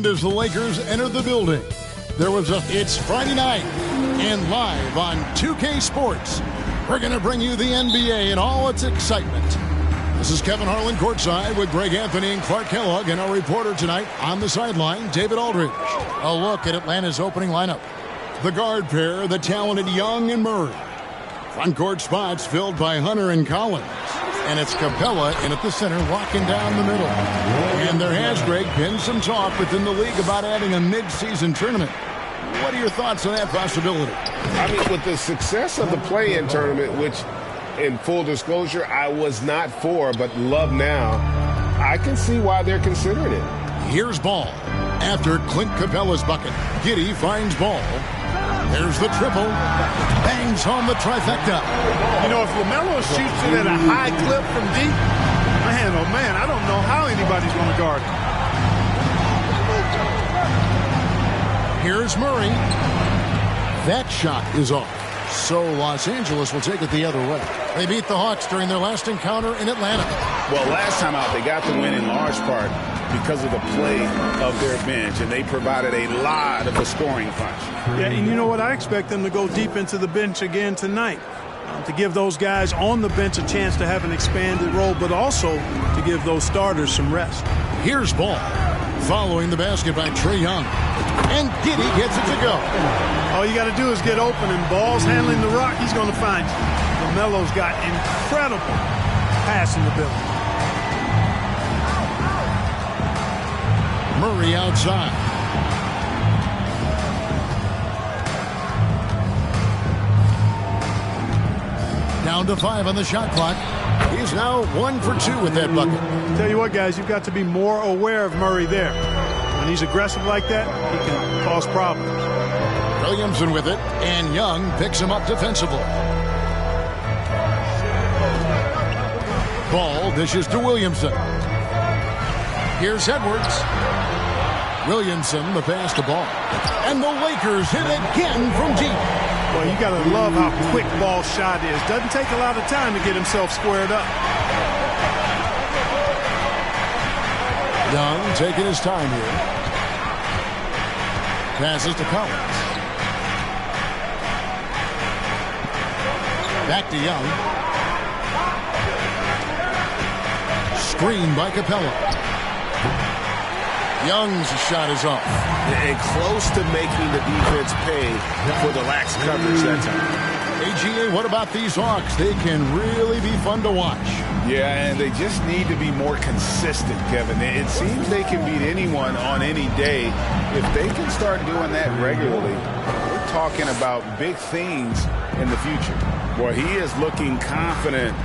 And as the Lakers enter the building, it's Friday night, and live on 2K Sports, we're going to bring you the NBA and all its excitement. This is Kevin Harlan courtside with Greg Anthony and Clark Kellogg, and our reporter tonight on the sideline, David Aldridge. A look at Atlanta's opening lineup. The guard pair, the talented Young and Murray. Front court spots filled by Hunter and Collins. And it's Capella in at the center, walking down the middle. And there has, Greg, been some talk within the league about adding a mid-season tournament. What are your thoughts on that possibility? I mean, with the success of the play-in tournament, which, in full disclosure, I was not for, but love now, I can see why they're considering it. Here's Ball. After Clint Capella's bucket, Giddey finds Ball. There's the triple. Bangs home the trifecta. You know, if LaMelo shoots it at a high clip from deep, man, oh man, I don't know how anybody's going to guard him. Here's Murray. That shot is off. So Los Angeles will take it the other way. They beat the Hawks during their last encounter in Atlanta. Well, last time out, they got the win in large part because of the play of their bench, and they provided a lot of a scoring punch. Yeah, and you know what? I expect them to go deep into the bench again tonight, to give those guys on the bench a chance to have an expanded role, but also to give those starters some rest. Here's Ball, following the basket by Trae Young. And Giddey gets it to go. All you got to do is get open, and Ball's handling the rock. He's going to find you. LaMelo's got incredible passing ability. Murray outside. Down to 5 on the shot clock. He's now 1 for 2 with that bucket. Tell you what, guys, you've got to be more aware of Murray there. When he's aggressive like that, he can cause problems. Williamson with it, and Young picks him up defensively. Ball dishes to Williamson. Here's Edwards. Williamson, the pass to Ball. And the Lakers hit again from deep. Well, you got to love how quick Ball's shot is. Doesn't take a lot of time to get himself squared up. Young taking his time here. Passes to Collins. Back to Young. Screen by Capella. Young's shot is off. And close to making the defense pay for the lax coverage that time. AGA, what about these Hawks? They can really be fun to watch. Yeah, and they just need to be more consistent, Kevin. It seems they can beat anyone on any day. If they can start doing that regularly, we're talking about big things in the future. Boy, he is looking confident.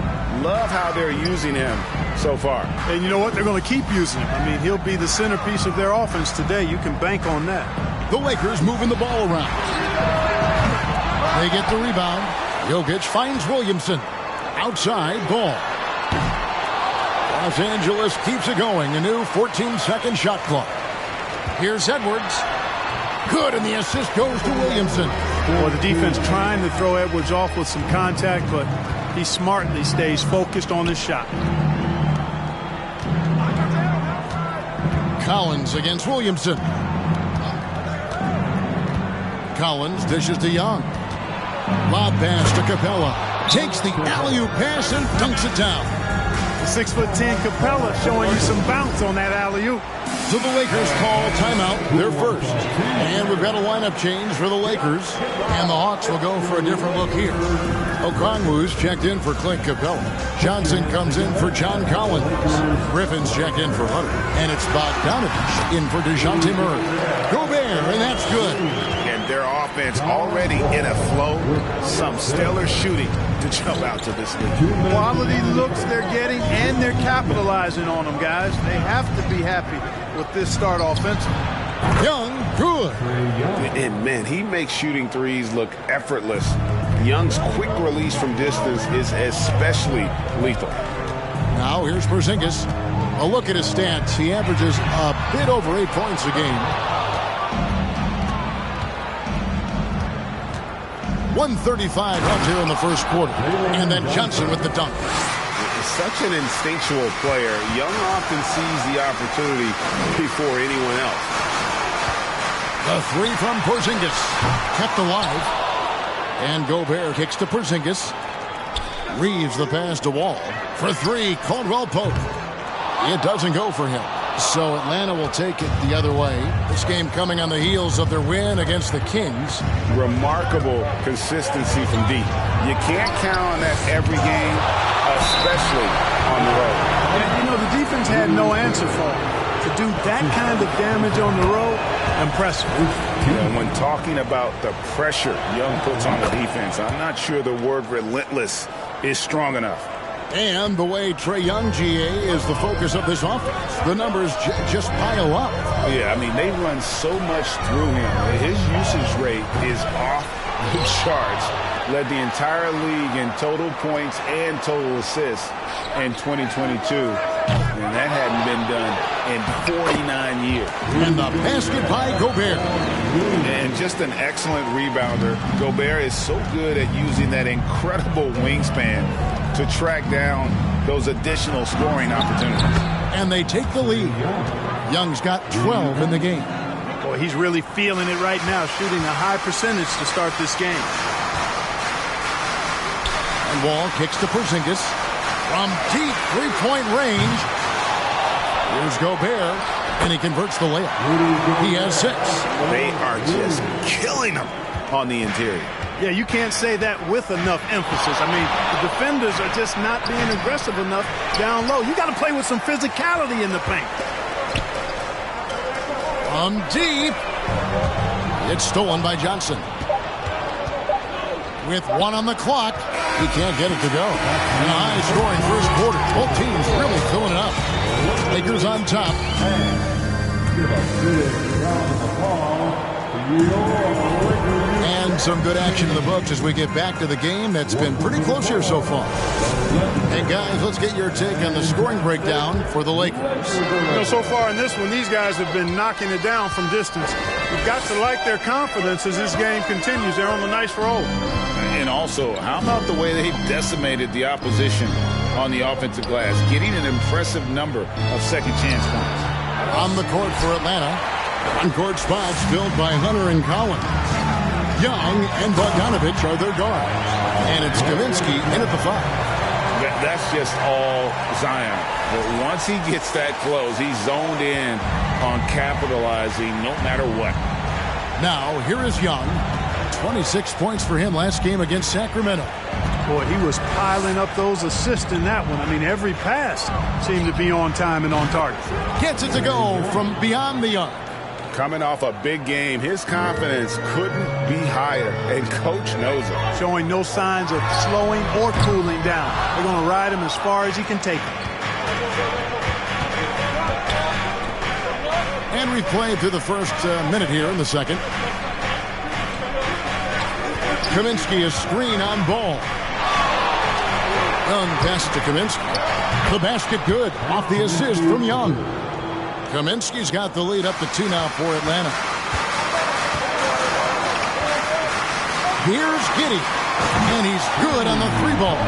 Love how they're using him so far. And you know what? They're going to keep using him. I mean, he'll be the centerpiece of their offense today. You can bank on that. The Lakers moving the ball around. They get the rebound. Jokic finds Williamson. Outside, Ball. Los Angeles keeps it going. A new 14-second shot clock. Here's Edwards. Good, and the assist goes to Williamson. Well, the defense trying to throw Edwards off with some contact, but he smartly stays focused on his shot. Collins against Williamson. Collins dishes to Young. Lob pass to Capella. Takes the alley-oop pass and dunks it down. 6'10" Capella showing you some bounce on that alley-oop. So the Lakers call timeout, their first. And we've got a lineup change for the Lakers. And the Hawks will go for a different look here. Okongwu's checked in for Clint Capella. Johnson comes in for John Collins. Griffin's checked in for Hunter. And it's Bogdanovich in for DeJounte Murray. Gobert, and that's good. And their offense already in a flow. Some stellar shooting to jump out to this league. Quality looks they're getting, and they're capitalizing on them, guys. They have to be happy with this start offensively. Young, good. And, man, he makes shooting threes look effortless. Young's quick release from distance is especially lethal. Now here's Porzingis. A look at his stats. He averages a bit over 8 points a game. 135 runs here in the first quarter. And then Johnson with the dunk. Such an instinctual player. Young often sees the opportunity before anyone else. The three from Porzingis. Kept alive. And Gobert kicks to Porzingis. Reeves the pass to Wall. For three, Caldwell Pope. It doesn't go for him. So Atlanta will take it the other way. This game coming on the heels of their win against the Kings. Remarkable consistency from deep. You can't count on that every game, especially on the road. And, you know, the defense had no answer for him. To do that kind of damage on the road, impressive. You know, when talking about the pressure Young puts on the defense, I'm not sure the word relentless is strong enough. And the way Trae Young, GA, is the focus of this offense. The numbers just pile up. Yeah, I mean, they run so much through him. His usage rate is off the charts. Led the entire league in total points and total assists in 2022. And that hadn't been done in 49 years. And the basket by Gobert. And just an excellent rebounder. Gobert is so good at using that incredible wingspan to track down those additional scoring opportunities. And they take the lead. Young's got 12 in the game. Boy, he's really feeling it right now, shooting a high percentage to start this game. And Wall kicks to Porzingis. From deep three-point range. Here's Gobert, and he converts the layup. He has 6. They are just killing him on the interior. Yeah, you can't say that with enough emphasis. I mean, the defenders are just not being aggressive enough down low. You got to play with some physicality in the paint. From deep. It's stolen by Johnson. With 1 on the clock, he can't get it to go. And a high-scoring first quarter. Both teams really filling it up. Lakers on top. And some good action in the books as we get back to the game that's been pretty close here so far. Hey, guys, let's get your take on the scoring breakdown for the Lakers. You know, so far in this one, these guys have been knocking it down from distance. You've got to like their confidence as this game continues. They're on a nice roll. And also, how about the way they decimated the opposition on the offensive glass, getting an impressive number of second chance points. On the court for Atlanta, on-court spots filled by Hunter and Collins. Young and Bogdanovich are their guards. And it's Kaminsky in at the 5. That's just all Zion. But once he gets that close, he's zoned in on capitalizing no matter what. Now, here is Young. 26 points for him last game against Sacramento. Boy, he was piling up those assists in that one. I mean, every pass seemed to be on time and on target. Gets it to go from beyond the arc. Coming off a big game, his confidence couldn't be higher, and Coach knows it. Showing no signs of slowing or cooling down. They're going to ride him as far as he can take him. And we've played through the first minute here in the second. Kaminsky, a screen on Ball. Young pass to Kaminsky. The basket good off the assist from Young. Kaminsky's got the lead up to 2 now for Atlanta. Here's Giddey. And he's good on the 3-ball.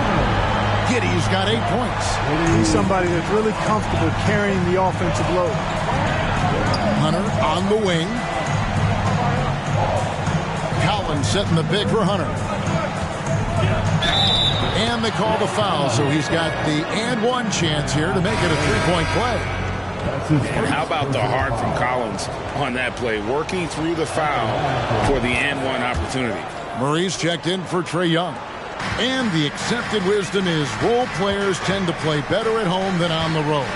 Giddey's got 8 points. He's somebody that's really comfortable carrying the offensive load. Hunter on the wing. Collins setting the big for Hunter. And they call the foul, so he's got the and-one chance here to make it a 3-point play. And how about the heart from Collins on that play, working through the foul for the and-one opportunity. Murray's checked in for Trae Young. And the accepted wisdom is role players tend to play better at home than on the road.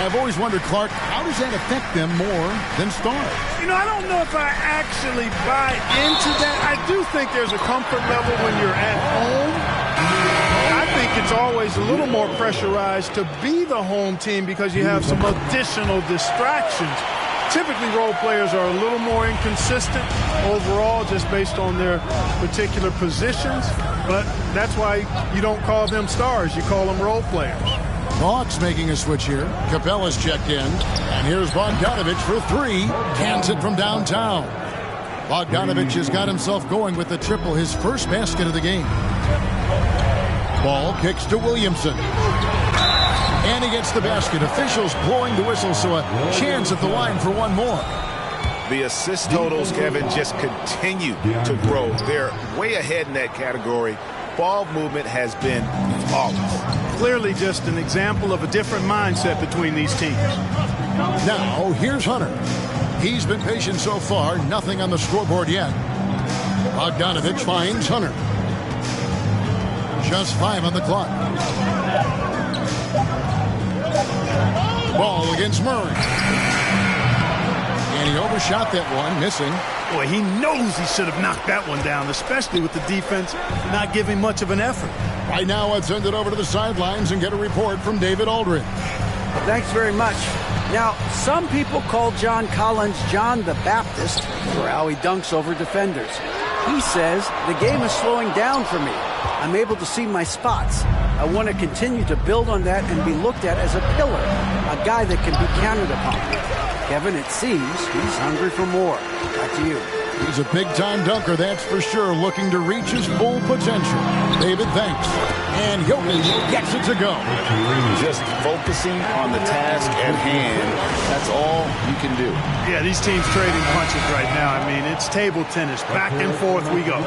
I've always wondered, Clark, how does that affect them more than stars? You know, I don't know if I actually buy into that. I do think there's a comfort level when you're at home. I think it's always a little more pressurized to be the home team because you have some additional distractions. Typically, role players are a little more inconsistent overall just based on their particular positions. But that's why you don't call them stars. You call them role players. Hawks making a switch here. Capella's checked in. And here's Bogdanovich for 3. Cans it from downtown. Bogdanovich has got himself going with the triple, his first basket of the game. Ball kicks to Williamson. And he gets the basket. Officials blowing the whistle, so a chance at the line for one more. The assist totals, Kevin, just continue to grow. They're way ahead in that category. Ball movement has been flawless. Clearly just an example of a different mindset between these teams. Now, here's Hunter. He's been patient so far, nothing on the scoreboard yet. Bogdanovich finds Hunter. Just 5 on the clock. Ball against Murray. And he overshot that one, missing. Boy, he knows he should have knocked that one down, especially with the defense not giving much of an effort. Right now, let's send it over to the sidelines and get a report from David Aldridge. Thanks very much. Now, some people call John Collins John the Baptist for how he dunks over defenders. He says, the game is slowing down for me. I'm able to see my spots. I want to continue to build on that and be looked at as a pillar, a guy that can be counted upon. Kevin, it seems he's hungry for more. Back to you. He's a big-time dunker, that's for sure, looking to reach his full potential. David, thanks. And Jokic gets it to go. Just focusing on the task at hand, that's all you can do. Yeah, these teams trading punches right now. I mean, it's table tennis. Back and forth we go.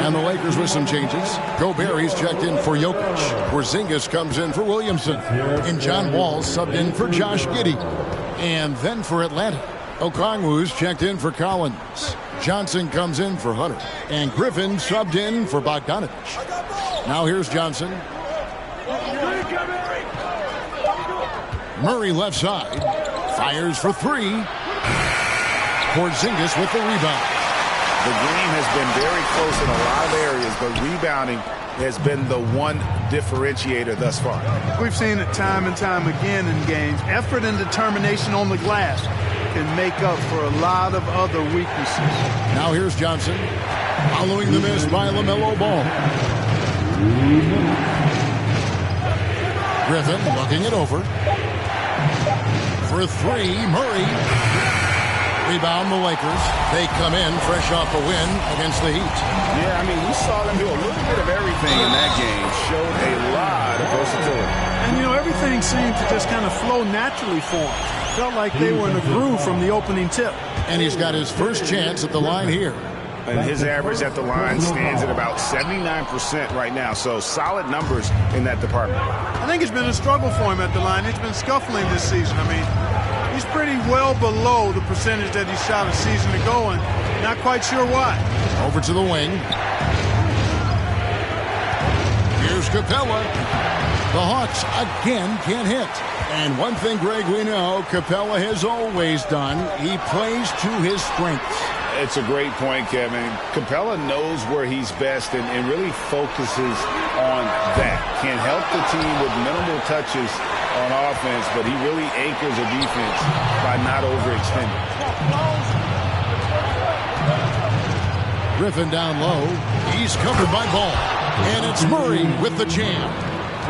And the Lakers with some changes. Gobert, he's checked in for Jokic. Porzingis comes in for Williamson. And John Wall subbed in for Josh Giddey. And then for Atlanta, Okongwu's checked in for Collins. Johnson comes in for Hunter. And Griffin subbed in for Bogdanovich. Now here's Johnson. Murray left side. Fires for 3. Porzingis with the rebound. The game has been very close in a lot of areas, but rebounding has been the one differentiator thus far. We've seen it time and time again in games. Effort and determination on the glass can make up for a lot of other weaknesses. Now here's Johnson. Following the miss by LaMelo Ball. Griffin looking it over. For 3, Murray. Rebound the Lakers. They come in fresh off a win against the Heat. Yeah, I mean, we saw them do a little bit of everything in that game. Showed a lot of versatility. And, you know, everything seemed to just kind of flow naturally for them. Felt like they were in a groove from the opening tip. And he's got his first chance at the line here. And his average at the line stands at about 79% right now. So solid numbers in that department. I think it's been a struggle for him at the line. He's been scuffling this season. I mean, he's pretty well below the percentage that he shot a season ago, and not quite sure why. Over to the wing. Here's Capella. The Hawks again can't hit. And one thing, Greg, we know Capella has always done, he plays to his strengths. It's a great point, Kevin. Capella knows where he's best and really focuses on that. Can help the team with minimal touches on offense, but he really anchors a defense by not overextending. Griffin down low. He's covered by Ball. And it's Murray with the jam.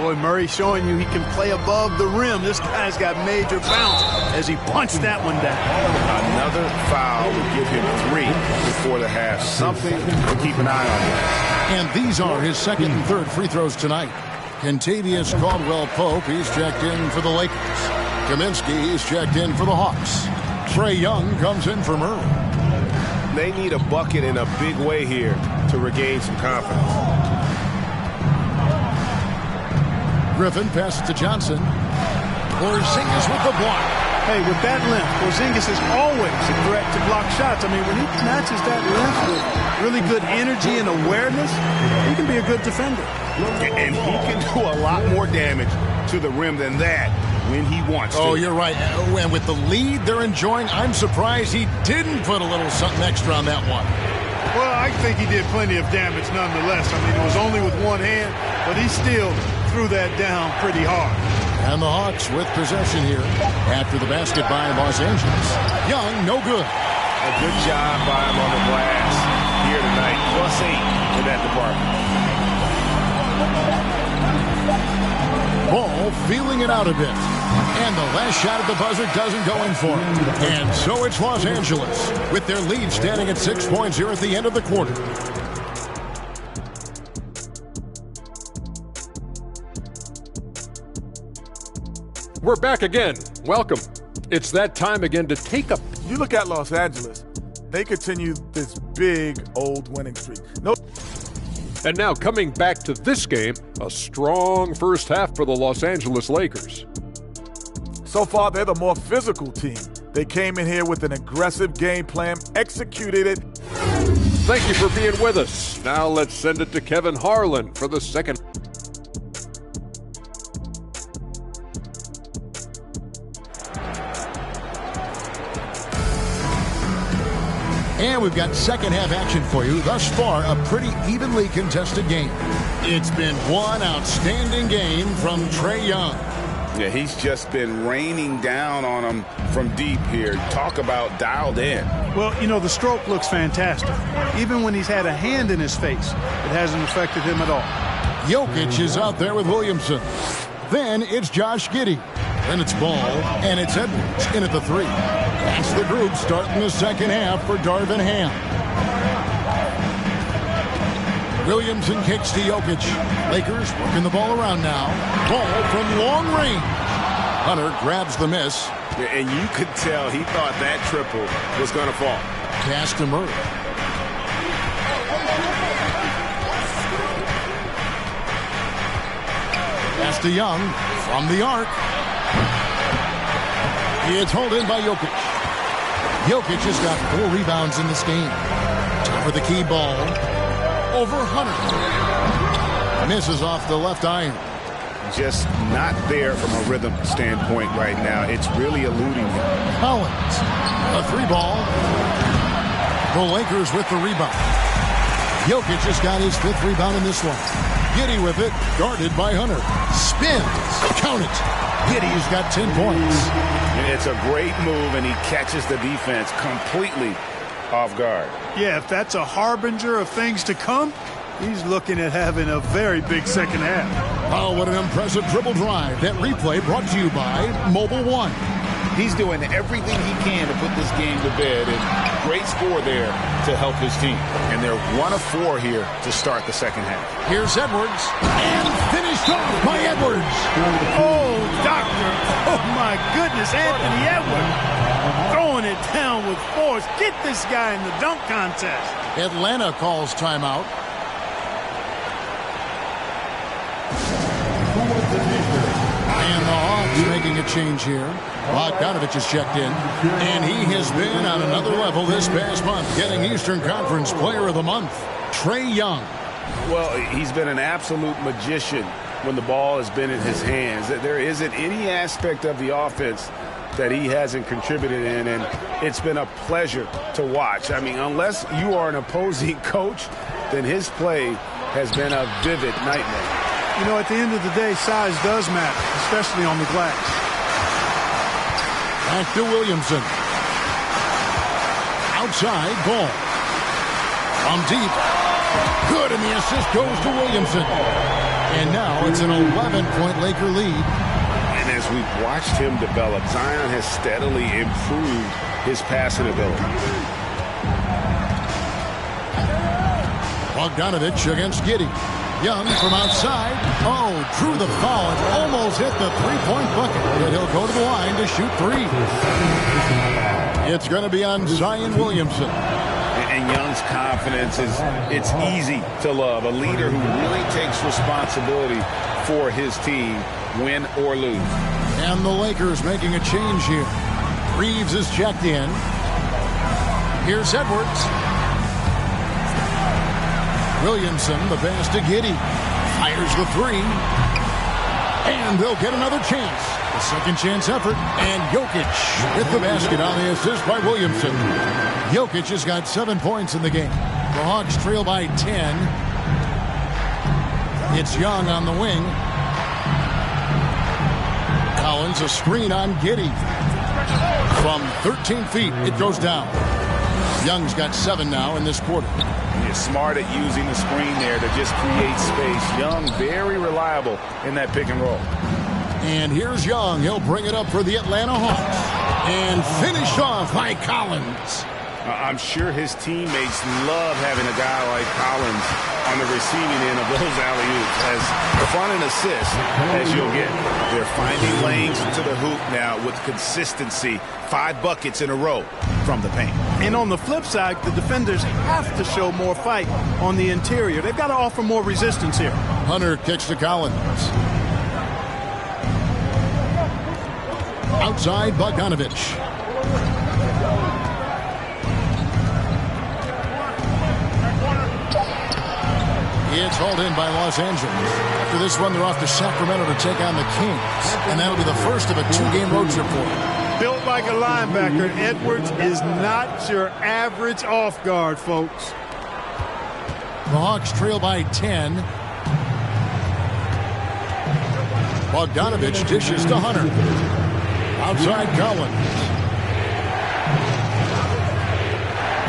Boy, Murray showing you he can play above the rim. This guy's got major bounce as he punched that one down. Another foul would give him 3 before the half. Something to keep an eye on. And these are his second and third free throws tonight. Kentavious Caldwell-Pope, he's checked in for the Lakers. Kaminsky, he's checked in for the Hawks. Trae Young comes in for Murray. They need a bucket in a big way here to regain some confidence. Griffin passes to Johnson. Porzingis with the block. Hey, with that length, Porzingis is always a threat to block shots. I mean, when he matches that length with really good energy and awareness, he can be a good defender. And he can do a lot more damage to the rim than that when he wants to. Oh, you're right. And with the lead they're enjoying, I'm surprised he didn't put a little something extra on that one. Well, I think he did plenty of damage nonetheless. I mean, it was only with one hand, but he still threw that down pretty hard. And the Hawks with possession here after the basket by Los Angeles. Young, no good. A good job by him on the glass here tonight. +8 in that department. Ball feeling it out a bit. And the last shot at the buzzer doesn't go in for it. And so it's Los Angeles with their lead standing at 6 points here at the end of the quarter. We're back again. Welcome. It's that time again to take a You look at Los Angeles, they continue this big old winning streak. And now coming back to this game, a strong first half for the Los Angeles Lakers. So far, they're the more physical team. They came in here with an aggressive game plan, executed it. Thank you for being with us. Now let's send it to Kevin Harlan for the second. And we've got second half action for you. Thus far, a pretty evenly contested game. It's been one outstanding game from Trae Young. Yeah, he's just been raining down on him from deep here. Talk about dialed in. Well, you know, the stroke looks fantastic. Even when he's had a hand in his face, it hasn't affected him at all. Jokic is out there with Williamson. Then it's Josh Giddey. Then it's Ball, and it's Edwards in at the 3. That's the group starting the second half for Darvin Ham. Williamson kicks to Jokic. Lakers working the ball around now. Ball from long range. Hunter grabs the miss. And you could tell he thought that triple was going to fall. Pass to Murray. Pass to Young from the arc. It's hauled in by Jokic. Jokic has got 4 rebounds in this game. Top of the key ball. Over Hunter. Misses off the left iron. Just not there from a rhythm standpoint right now. It's really eluding him. Collins. A 3-ball. The Lakers with the rebound. Jokic has got his 5th rebound in this one. Giddey with it. Guarded by Hunter. Spins. Count it. Giddey's got 10 points. And it's a great move, and he catches the defense completely off guard. Yeah, if that's a harbinger of things to come, he's looking at having a very big second half. Oh, what an impressive dribble drive. That replay brought to you by Mobile One. He's doing everything he can to put this game to bed, and great score there to help his team. And they're 1 of 4 here to start the second half. Here's Edwards, and finished off by Edwards. Oh, doctor. Oh, my goodness, Anthony Edwards. Throwing it down with force. Get this guy in the dunk contest. Atlanta calls timeout. And the Hawks making a change here. Bogdanovich has checked in, and he has been on another level this past month, getting Eastern Conference Player of the Month, Trae Young. Well, he's been an absolute magician when the ball has been in his hands. There isn't any aspect of the offense that he hasn't contributed in, and it's been a pleasure to watch. I mean, unless you are an opposing coach, then his play has been a vivid nightmare. You know, at the end of the day, size does matter, especially on the glass. Back to Williamson. Outside, Ball. From deep. Good, and the assist goes to Williamson. And now it's an 11-point Laker lead. And as we've watched him develop, Zion has steadily improved his passing ability. Bogdanovich against Giddey. Young from outside. Oh, drew the foul and almost hit the three-point bucket. But he'll go to the line to shoot 3. It's going to be on Zion Williamson. And Young's confidence it's easy to love. A leader who really takes responsibility for his team, win or lose. And the Lakers making a change here. Reeves is checked in. Here's Edwards. Williamson, the pass to Giddey. Fires the 3. And they'll get another chance. A second chance effort. And Jokic with the basket on the assist by Williamson. Jokic has got 7 points in the game. The Hawks trail by 10. It's Young on the wing. Collins, a screen on Giddey. From 13 feet, it goes down. Young's got 7 now in this quarter. He's smart at using the screen there to just create space. Young, very reliable in that pick and roll. And here's Young. He'll bring it up for the Atlanta Hawks. And finished off by Collins. I'm sure his teammates love having a guy like Collins on the receiving end of those alley-oops. As fun an assist as you'll get. They're finding lanes to the hoop now with consistency. 5 buckets in a row from the paint. And on the flip side, the defenders have to show more fight on the interior. They've got to offer more resistance here. Hunter kicks to Collins. Outside, Bogdanovich. It's hauled in by Los Angeles. After this one, they're off to Sacramento to take on the Kings. And that'll be the first of a 2-game road trip for them. Built like a linebacker, Edwards is not your average off guard, folks. The Hawks trail by 10. Bogdanovich dishes to Hunter. Outside, Collins.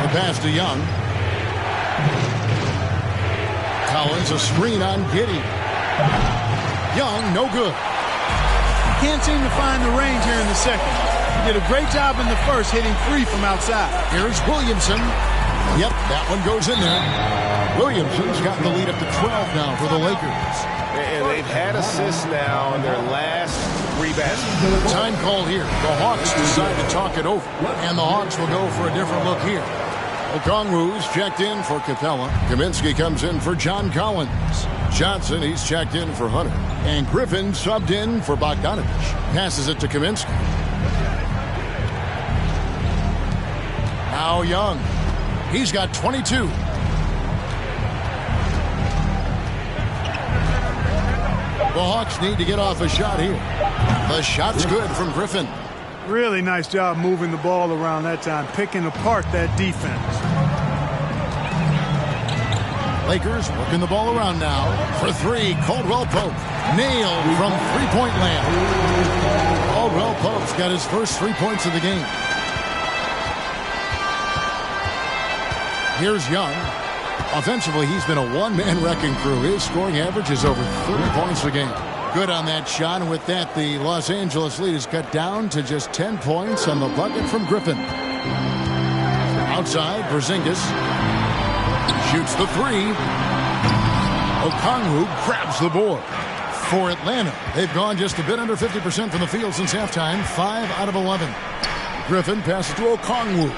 The pass to Young. Collins, a screen on Giddey. Young, no good. Can't seem to find the range here in the second. Did a great job in the first, hitting free from outside. Here's Williamson. Yep, that one goes in there. Williamson's got the lead up to 12 now for the Lakers. And they've had assists now in their last 3 baskets. Time call here. The Hawks decide to talk it over. And the Hawks will go for a different look here. Okongwu's checked in for Capella. Kaminsky comes in for John Collins. Johnson, he's checked in for Hunter. And Griffin subbed in for Bogdanovich. Passes it to Kaminsky. Now Young. He's got 22. The Hawks need to get off a shot here. The shot's good from Griffin. Really nice job moving the ball around that time, picking apart that defense. Lakers working the ball around now. For 3, Caldwell Pope. Nailed from three-point land. Caldwell Pope's got his first 3 points of the game. Here's Young. Offensively, he's been a one-man wrecking crew. His scoring average is over 30 points a game. Good on that shot, and with that, the Los Angeles lead is cut down to just 10 points on the bucket from Griffin. Outside, Porzingis shoots the 3. Okongwu grabs the board. For Atlanta, they've gone just a bit under 50% from the field since halftime, 5 out of 11. Griffin passes to Okongwu.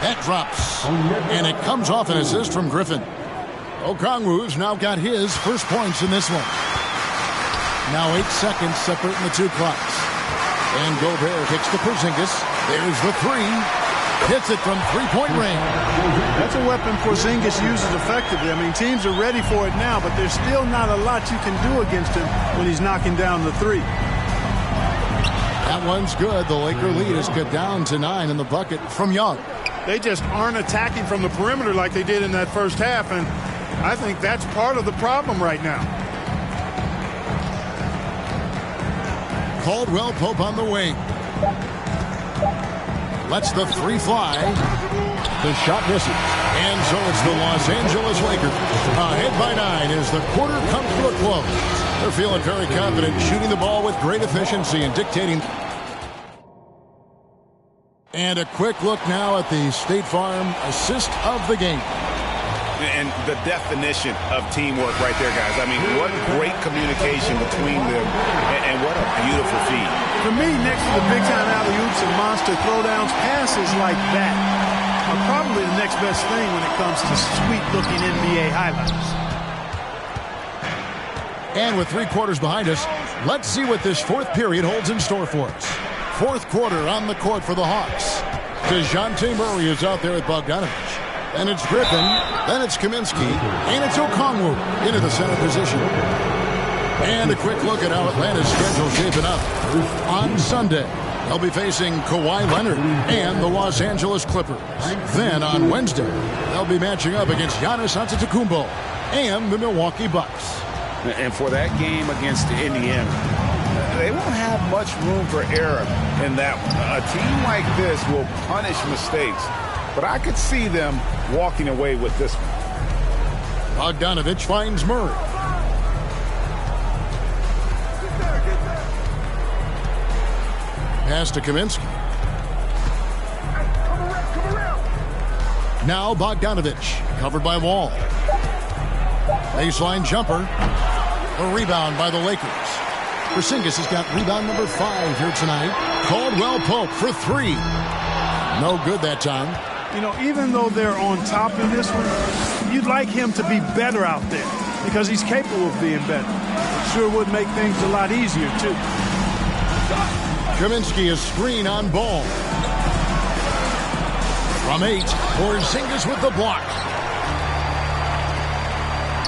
That drops, and it comes off an assist from Griffin. Okongwu's now got his first points in this one. Now 8 seconds separating the 2 clocks. And Gobert kicks to Porzingis. There's the 3. Hits it from three-point range. That's a weapon Porzingis uses effectively. I mean, teams are ready for it now, but there's still not a lot you can do against him when he's knocking down the 3. That one's good. The Laker lead is cut down to 9 in the bucket from Young. They just aren't attacking from the perimeter like they did in that first half, and I think that's part of the problem right now. Caldwell Pope on the wing. Lets the 3 fly. The shot misses. And so it's the Los Angeles Lakers. Ahead by 9 as the quarter comes to a close. They're feeling very confident, shooting the ball with great efficiency and dictating. And a quick look now at the State Farm assist of the game. And the definition of teamwork right there, guys. I mean, what great communication between them, and what a beautiful feed. For me, next to the big-time alley-oops and monster throwdowns, passes like that are probably the next best thing when it comes to sweet-looking NBA highlights. And with 3 quarters behind us, let's see what this 4th period holds in store for us. 4th quarter on the court for the Hawks. DeJounte Murray is out there with Bogdanovich. And it's Griffin, then it's Kaminsky, and it's Okongwu into the center position. And a quick look at how Atlanta's schedule shaping up. On Sunday, they'll be facing Kawhi Leonard and the Los Angeles Clippers. Then on Wednesday, they'll be matching up against Giannis Antetokounmpo and the Milwaukee Bucks. And for that game against Indiana, they won't have much room for error in that one. A team like this will punish mistakes. But I could see them walking away with this one. Bogdanovich finds Murray. Pass to Kaminsky. Now Bogdanovich, covered by Wall. Baseline jumper. A rebound by the Lakers. Porzingis has got rebound number 5 here tonight. Caldwell Pope for 3. No good that time. You know, even though they're on top in this one, you'd like him to be better out there because he's capable of being better. It sure would make things a lot easier, too. Kaminsky a screen on Ball. From 8, Porzingis with the block.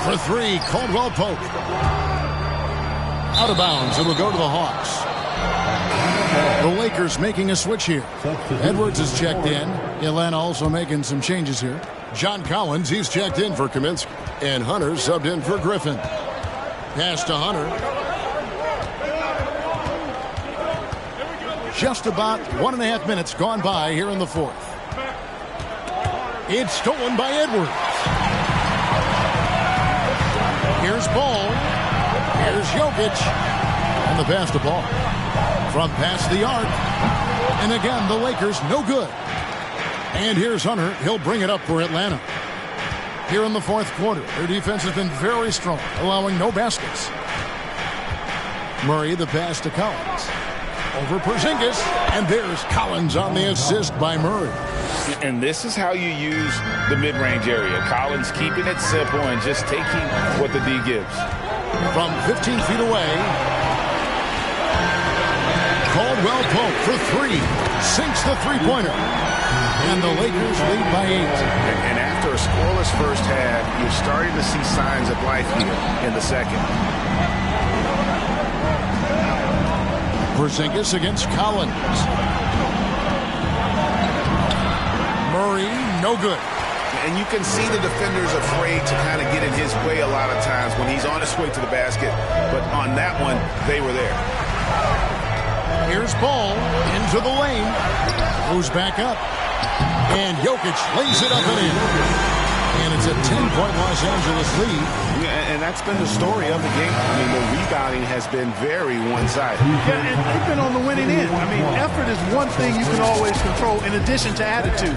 For 3, Caldwell Pope. Out of bounds, it'll go to the Hawks. The Lakers making a switch here. Edwards is checked in. Atlanta also making some changes here. John Collins, he's checked in for Kaminsky. And Hunter subbed in for Griffin. Pass to Hunter. Just about 1.5 minutes gone by here in the 4th. It's stolen by Edwards. Here's Ball. Here's Jokic. And the pass to Ball. From past the arc. And again, the Lakers no good. And here's Hunter. He'll bring it up for Atlanta. Here in the 4th quarter, their defense has been very strong, allowing no baskets. Murray, the pass to Collins. Over Porzingis. And there's Collins on the assist by Murray. And this is how you use the mid-range area. Collins keeping it simple and just taking what the D gives. From 15 feet away, Caldwell Pope for 3. Sinks the three-pointer. And the Lakers lead by 8. And after a scoreless first half, you're starting to see signs of life here in the second. Porzingis against Collins. Murray, no good. And you can see the defenders afraid to kind of get in his way a lot of times when he's on his way to the basket. But on that one, they were there. Here's Ball into the lane. Goes back up. And Jokic lays it up and in. And it's a 10-point Los Angeles lead. Yeah, and that's been the story of the game. I mean, the rebounding has been very one-sided. Yeah, and they've been on the winning end. I mean, effort is one thing you can always control in addition to attitude.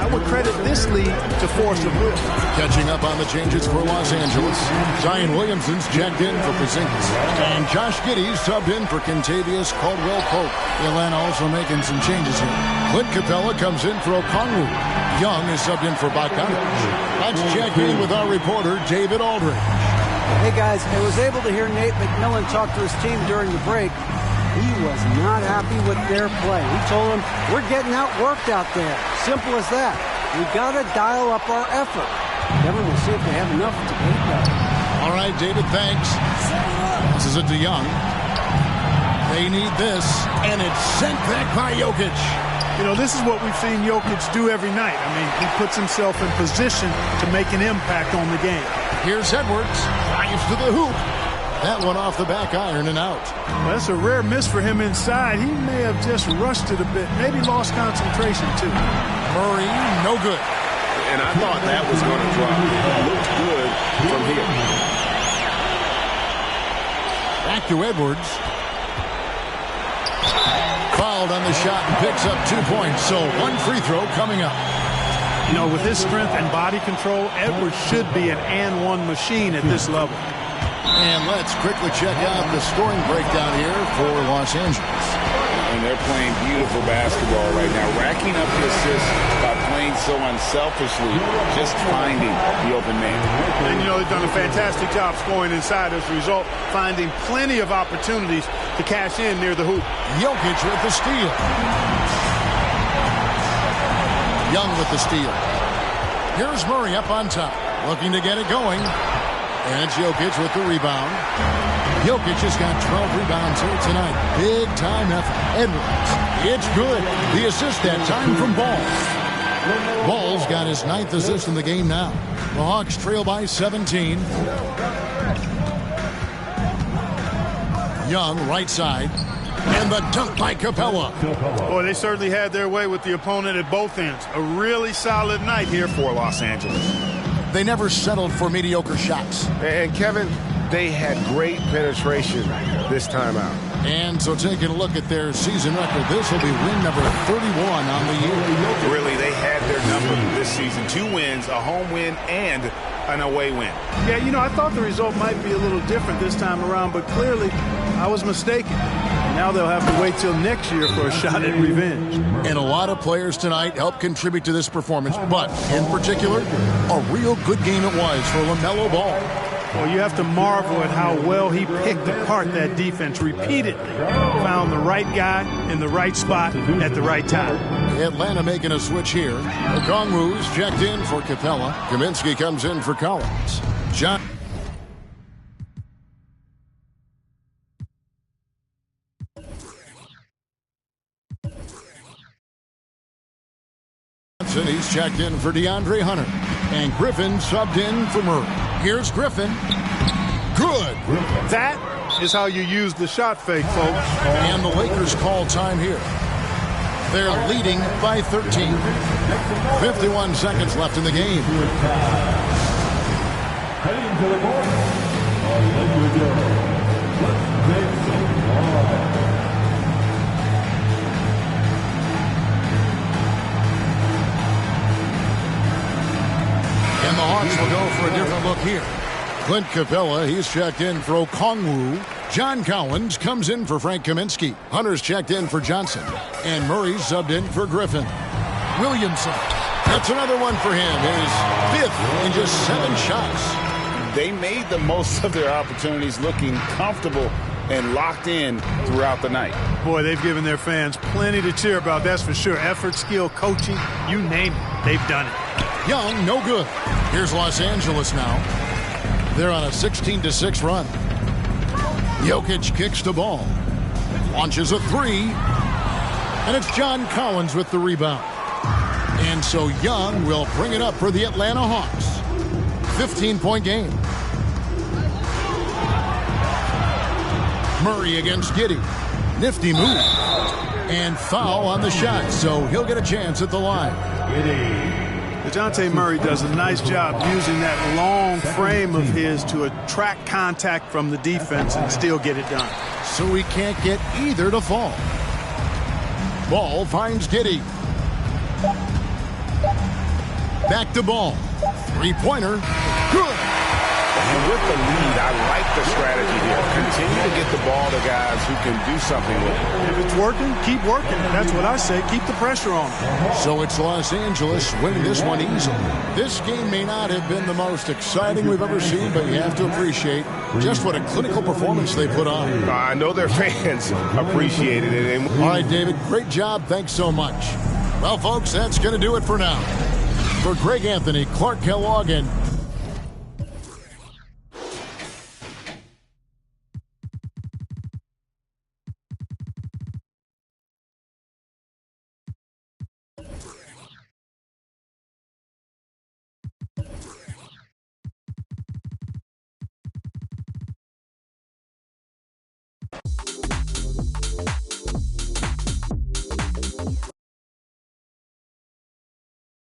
I would credit this lead to force of will. Catching up on the changes for Los Angeles. Zion Williamson's checked in for Porzingis. And Josh Giddey subbed in for Kentavious Caldwell-Pope. Atlanta also making some changes here. Clint Capella comes in for Okongwu. Young is subbed in for Bogdanovich. Let's check in with our reporter, David Aldridge. Hey, guys, I was able to hear Nate McMillan talk to his team during the break. He was not happy with their play. He told them, we're getting outworked out there. Simple as that. We got to dial up our effort. Kevin, we'll see if they have enough to beat that. All right, David, thanks. This is it to Young. They need this, and it's sent back by Jokic. You know, this is what we've seen Jokic do every night. I mean, he puts himself in position to make an impact on the game. Here's Edwards. Drives to the hoop. That one off the back iron and out. Well, that's a rare miss for him inside. He may have just rushed it a bit. Maybe lost concentration, too. Murray, no good. And I thought that was going to drop. It looked good from here. Back to Edwards. Fouled on the shot and picks up 2 points. So one free throw coming up. You know, with his strength and body control, Edwards should be an and-one machine at this level. And let's quickly check out the scoring breakdown here for Los Angeles. And they're playing beautiful basketball right now, racking up the assists by playing so unselfishly, just finding the open man. And, you know, they've done a fantastic job scoring inside as a result, finding plenty of opportunities to cash in near the hoop. Jokic with the steal. Young with the steal. Here's Murray up on top, looking to get it going. And it's Jokic with the rebound. Jokic has got 12 rebounds here tonight. Big-time effort. Edwards. It's good. The assist that time from Ball. Ball's got his 9th assist in the game now. The Hawks trail by 17. Young, right side. And the dunk by Capella. Boy, they certainly had their way with the opponent at both ends. A really solid night here for Los Angeles. They never settled for mediocre shots. And Kevin, they had great penetration this time out. And so taking a look at their season record, this will be win number 31 on the year. Really, they had their number this season. 2 wins, a home win, and an away win. Yeah, you know, I thought the result might be a little different this time around, but clearly I was mistaken. Now they'll have to wait till next year for a shot at revenge. And a lot of players tonight helped contribute to this performance, but in particular, a real good game it was for LaMelo Ball. Well, you have to marvel at how well he picked apart that defense repeatedly. Found the right guy in the right spot at the right time. Atlanta making a switch here. Okongwu's checked in for Capella. Kaminsky comes in for Collins. Johnson, he's checked in for DeAndre Hunter. And Griffin subbed in for Murray. Here's Griffin. Good. That is how you use the shot fake, folks. And the Lakers call time here. They're leading by 13. 51 seconds left in the game. And the Hawks will go for a different look here. Clint Capella, he's checked in for Okongwu. John Collins comes in for Frank Kaminsky. Hunter's checked in for Johnson. And Murray's subbed in for Griffin. Williamson, that's another one for him. His 5th in just 7 shots. They made the most of their opportunities, looking comfortable and locked in throughout the night. Boy, they've given their fans plenty to cheer about, that's for sure. Effort, skill, coaching, you name it, they've done it. Young, no good. Here's Los Angeles now. They're on a 16-6 run. Jokic kicks the ball. Launches a 3. And it's John Collins with the rebound. And so Young will bring it up for the Atlanta Hawks. 15-point game. Murray against Giddey. Nifty move. And foul on the shot, so he'll get a chance at the line. DeJounte Murray does a nice job using that long frame of his to attract contact from the defense and still get it done. So we can't get either to fall. Ball finds Giddey. Back to Ball. 3-pointer. Good. And with the lead, I like the strategy here. Continue to get the ball to guys who can do something with it. If it's working, keep working. That's what I say. Keep the pressure on them. So it's Los Angeles winning this one easily. This game may not have been the most exciting we've ever seen, but you have to appreciate just what a clinical performance they put on. I know their fans appreciated it. All right, David, great job. Thanks so much. Well, folks, that's going to do it for now. For Greg Anthony, Clark Kellogg, and